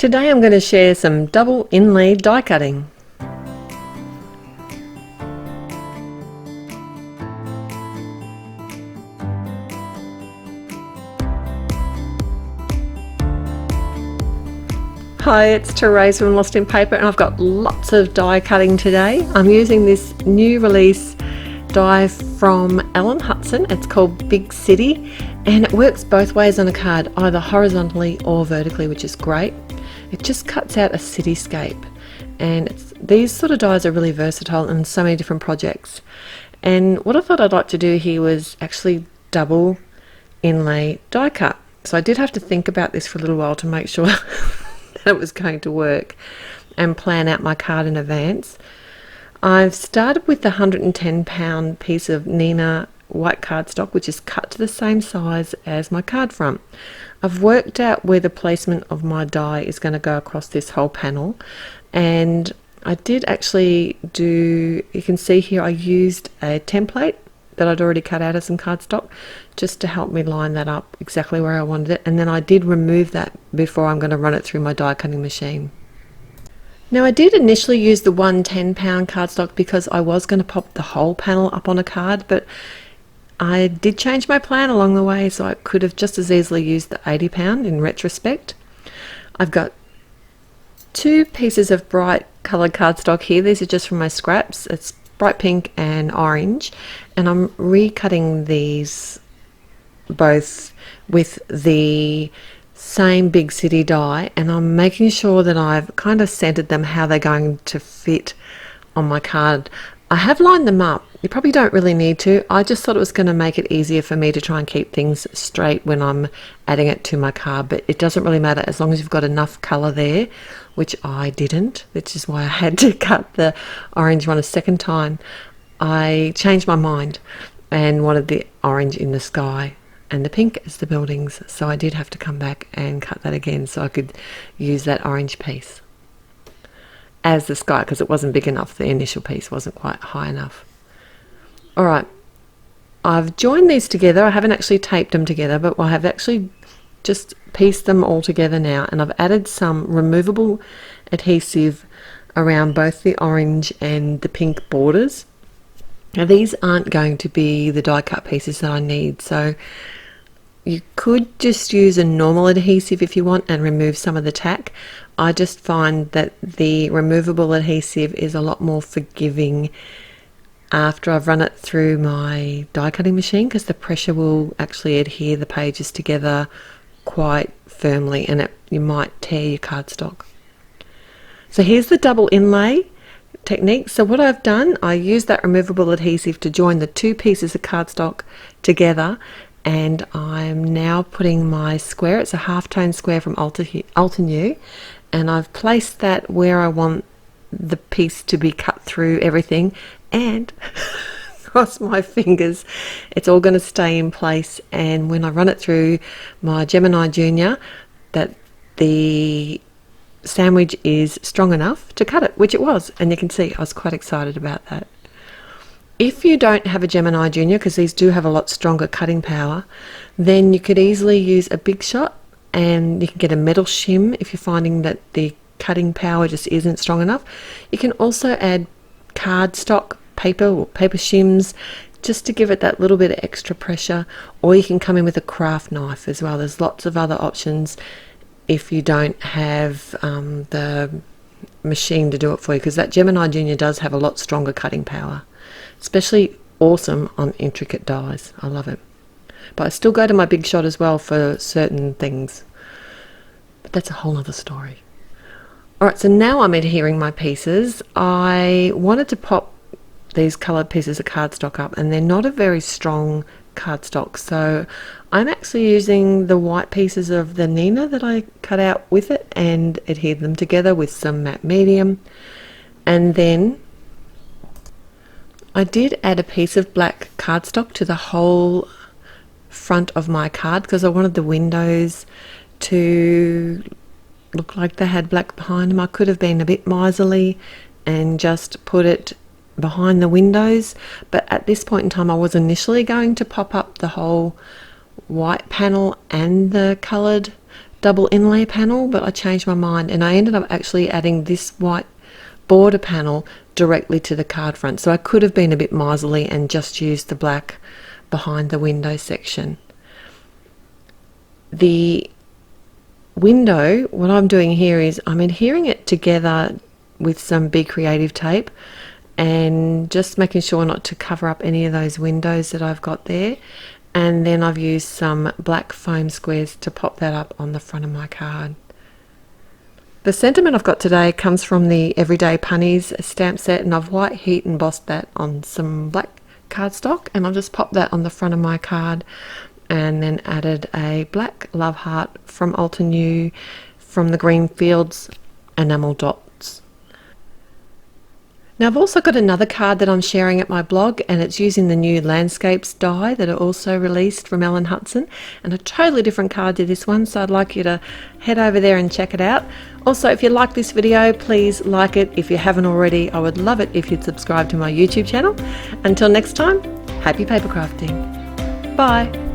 Today I'm going to share some double inlay die cutting. Hi, it's Therese from Lostinpaper and I've got lots of die cutting today. I'm using this new release die from Ellen Hutson. It's called Big City and it works both ways on a card, either horizontally or vertically, which is great. It just cuts out a cityscape, and these sort of dies are really versatile in so many different projects. And what I thought I'd like to do here was actually double inlay die cut. So I did have to think about this for a little while to make sure that it was going to work and plan out my card in advance. I've started with the 110-pound piece of Nina white cardstock, which is cut to the same size as my card front. I've worked out where the placement of my die is going to go across this whole panel, and I did actually do, you can see here I used a template that I'd already cut out of some cardstock just to help me line that up exactly where I wanted it, and then I did remove that before I'm going to run it through my die cutting machine. Now I did initially use the 110-pound cardstock because I was going to pop the whole panel up on a card, but I did change my plan along the way, so I could have just as easily used the 80-pound in retrospect. I've got two pieces of bright coloured cardstock here. These are just from my scraps. It's bright pink and orange, and I'm recutting these both with the same Big City die, and I'm making sure that I've kind of centered them how they're going to fit on my card. I have lined them up. You probably don't really need to. I just thought it was going to make it easier for me to try and keep things straight when I'm adding it to my card, but it doesn't really matter as long as you've got enough colour there, which I didn't, which is why I had to cut the orange one a second time. I changed my mind and wanted the orange in the sky and the pink as the buildings, so I did have to come back and cut that again so I could use that orange piece as the sky, because it wasn't big enough. The initial piece wasn't quite high enough. Alright, I've joined these together. I haven't actually taped them together, but I have actually just pieced them all together now, and I've added some removable adhesive around both the orange and the pink borders. Now these aren't going to be the die cut pieces that I need, so you could just use a normal adhesive if you want and remove some of the tack. I just find that the removable adhesive is a lot more forgiving after I've run it through my die cutting machine, because the pressure will actually adhere the pages together quite firmly, and you might tear your cardstock. So here's the double inlay technique. So what I've done, I used that removable adhesive to join the two pieces of cardstock together, and I'm now putting my square, it's a half-tone square from Altenew, and I've placed that where I want the piece to be cut through everything, and cross my fingers it's all going to stay in place, and when I run it through my Gemini Junior, that the sandwich is strong enough to cut it, which it was, and you can see I was quite excited about that. If you don't have a Gemini Junior, because these do have a lot stronger cutting power, then you could easily use a Big Shot, and you can get a metal shim if you're finding that the cutting power just isn't strong enough. You can also add cardstock paper or paper shims just to give it that little bit of extra pressure, or you can come in with a craft knife as well. There's lots of other options if you don't have the machine to do it for you, because that Gemini Junior does have a lot stronger cutting power. Especially awesome on intricate dies. I love it. But I still go to my Big Shot as well for certain things. But that's a whole other story. Alright, so now I'm adhering my pieces. I wanted to pop these coloured pieces of cardstock up, and they're not a very strong cardstock, so I'm actually using the white pieces of the Nina that I cut out with it and adhered them together with some matte medium, and then I did add a piece of black cardstock to the whole front of my card because I wanted the windows to look like they had black behind them. I could have been a bit miserly and just put it behind the windows, but at this point in time I was initially going to pop up the whole white panel and the coloured double inlay panel, but I changed my mind and I ended up actually adding this white border panel directly to the card front. So I could have been a bit miserly and just used the black behind the window section. The window, what I'm doing here is I'm adhering it together with some Be Creative tape and just making sure not to cover up any of those windows that I've got there. And then I've used some black foam squares to pop that up on the front of my card. The sentiment I've got today comes from the Everyday Punnies stamp set, and I've white heat embossed that on some black cardstock, and I'll just pop that on the front of my card, and then added a black love heart from Alta New from the Greenfields enamel dots. Now I've also got another card that I'm sharing at my blog, and it's using the new landscapes die that are also released from Ellen Hutson, and a totally different card to this one, so I'd like you to head over there and check it out. Also, if you like this video, please like it. If you haven't already, I would love it if you'd subscribe to my YouTube channel. Until next time, happy paper crafting. Bye.